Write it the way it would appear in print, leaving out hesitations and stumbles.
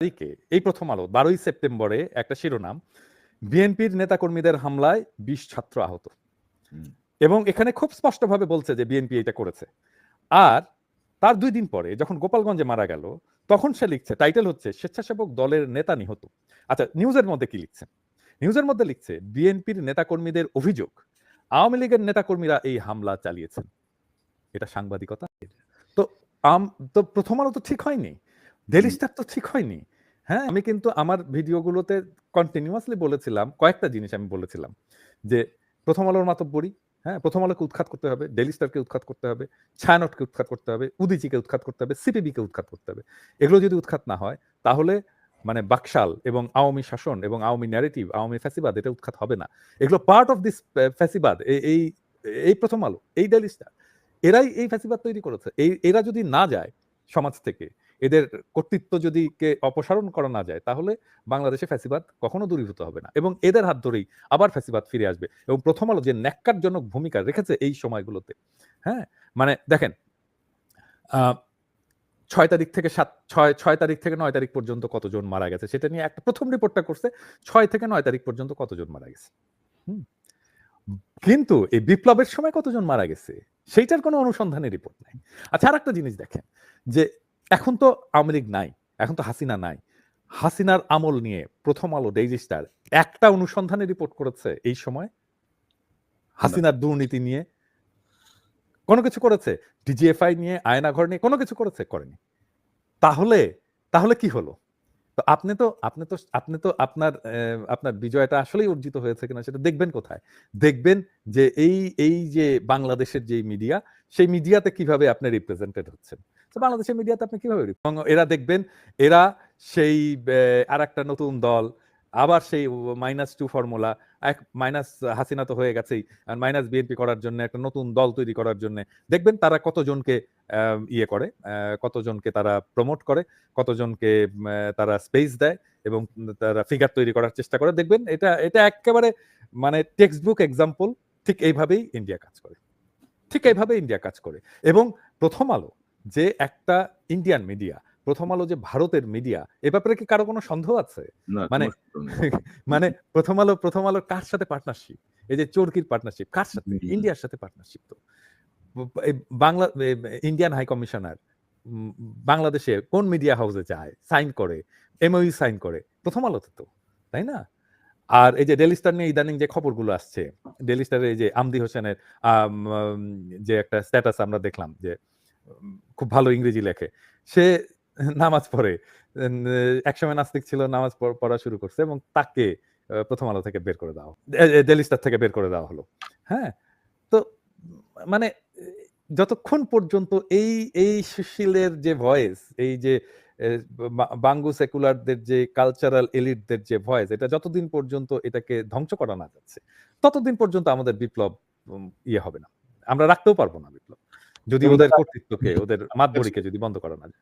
তারিখে এই প্রথম আলো 12ই সেপ্টেম্বরে একটা শিরোনাম, বিএনপির নেতাকর্মীদের হামলায় 20 ছাত্র আহত, এবং এখানে খুব স্পষ্টভাবে বলছে যে বিএনপি এটা করেছে। আর তার 2 দিন পরে যখন গোপালগঞ্জে মারা গেল, তখন সে লিখছে, টাইটেল হচ্ছে স্বেচ্ছাসেবক দলের নেতা নিহত। আচ্ছা, নিউজের মধ্যে কি লিখছে? নিউজের মধ্যে লিখছে বিএনপির নেতাকর্মীদের অভিযোগ আওয়ামী লীগের নেতাকর্মীরা এই হামলা চালিয়েছেন। এটা সাংবাদিকতা? তো তো প্রথম আলো তো ঠিক হয়নি, ডেইলি স্টার তো ঠিক হয়নি। হ্যাঁ, আমি কিন্তু আমার ভিডিওগুলোতে কন্টিনিউয়াসলি বলেছিলাম, কয়েকটা জিনিস আমি বলেছিলাম যে প্রথম আলোর মাতব্বরি, হ্যাঁ, প্রথম আলোকে উৎখাত করতে হবে, ডেইলি স্টারকে উৎখাত করতে হবে, ছায়ানটকে উৎখাত করতে হবে, উদীচীকে উৎখাত করতে হবে, সিপিবিকে উৎখাত করতে হবে। এগুলো যদি উৎখাত না হয়, তাহলে মানে বাকশাল এবং আওয়ামী শাসন এবং আওয়ামী ন্যারেটিভ, আওয়ামী ফ্যাসিবাদ, এটা উৎখাত হবে না। এগুলো পার্ট অফ দিস ফ্যাসিবাদ। এই এই প্রথম আলো, এই ডেইলি স্টার, এরাই এই ফ্যাসিবাদ তৈরি করেছে। এরা যদি না যায় সমাজ থেকে, এদের কর্তৃত্ব যদি অপসারণ করা না যায়, তাহলে বাংলাদেশে ফ্যাসিবাদ কখনো দূরীভূত হবে না, এবং এদের হাত ধরেই আবার ফ্যাসিবাদ ফিরে আসবে। এবং প্রথম আলো যে ন্যাক্কারজনক ভূমিকা রেখেছে এই সময়গুলোতে, হ্যাঁ, মানে দেখেন, 6 তারিখ থেকে 9 তারিখ পর্যন্ত কতজন মারা গেছে সেটা নিয়ে একটা প্রথম রিপোর্টটা করছে, 6 থেকে 9 তারিখ পর্যন্ত কতজন মারা গেছে। কিন্তু এই বিপ্লবের সময় কতজন মারা গেছে সেইটার কোনো অনুসন্ধানের রিপোর্ট নাই। আচ্ছা, আর একটা জিনিস দেখেন, যে এখন তো আওয়ামী লীগ নাই, এখন তো হাসিনা নাই। হাসিনার আমল নিয়ে প্রথম আলো, ডেইলি স্টার একটা অনুসন্ধানের রিপোর্ট করেছে এই সময়? হাসিনার দুর্নীতি নিয়ে কোনো কিছু করেছে? ডিজিএফআই নিয়ে, আয়নাঘর নিয়ে কোনো কিছু করেছে? করেনি। তাহলে কি হলো? তো আপনি তো আপনার বিজয়টা আসলেই অর্জিত হয়েছে কিনা সেটা দেখবেন কোথায়? দেখবেন যে এই যে বাংলাদেশের যে মিডিয়া, সেই মিডিয়াতে কিভাবে আপনি রিপ্রেজেন্টেড হচ্ছেন। তো বাংলাদেশের মিডিয়াতে আপনি কিভাবে এবং এরা দেখবেন, এরা সেই আরেকটা নতুন দল, আবার সেই -2 ফর্মুলা, মাইনাস হাসিনা তো হয়ে গেছেই, আর মাইনাস বিএনপি করার জন্য একটা নতুন দল তৈরি করার জন্য দেখবেন তারা কতজনকে ইয়ে করে, কতজনকে তারা প্রমোট করে, কতজনকে তারা স্পেস দেয়, এবং তারা ফিগার তৈরি করার চেষ্টা করে। দেখবেন এটা একেবারে মানে টেক্সট বুক এক্সাম্পল। ঠিক এইভাবেই ইন্ডিয়া কাজ করে, ঠিক এইভাবে ইন্ডিয়া কাজ করে। এবং প্রথম আলো যে একটা ইন্ডিয়ান মিডিয়া, প্রথম আলো যে ভারতের মিডিয়া, এ ব্যাপারে কি কারো কোনো সন্দেহ আছে? মানে মানে প্রথম আলোর কার সাথে পার্টনারশিপ? এই যে চরকির পার্টনারশিপ কার সাথে? ইন্ডিয়ার সাথে পার্টনারশিপ। তো বাংলা ইন্ডিয়ান হাই কমিশনার বাংলাদেশে কোন মিডিয়া হাউসে যায়, সাইন করে, এমওইউ সাইন করে? প্রথম আলোতে তো, তাই না? আর এই যে ডেইলি স্টার নিয়ে ইদানিং যে খবরগুলো আসছে, ডেইলি স্টারে এই যে আমদি হোসেনের যে একটা স্ট্যাটাস আমরা দেখলাম, যে খুব ভালো ইংরেজি লেখে, সে নামাজ পড়ে, একসময় নাস্তিক ছিল, নামাজ পড়া শুরু করছে, এবং তাকে প্রথম আলো থেকে বের করে দেওয়া, ডেইলি স্টার থেকে বের করে দেওয়া হলো। হ্যাঁ, তো মানে যতক্ষণ পর্যন্ত এই সুশীলের যে ভয়েস, এই যে বাঙ্গু সেকুলারদের যে কালচারাল এলিটদের যে ভয়েস, এটা যতদিন পর্যন্ত এটাকে ধ্বংস করা না যাচ্ছে, ততদিন পর্যন্ত আমাদের বিপ্লব ইয়ে হবে না। আমরা রাখতেও পারবো না বিপ্লব, যদি ওদের কর্তৃত্বকে, ওদের মাতবরিকে যদি বন্ধ করা না যায়।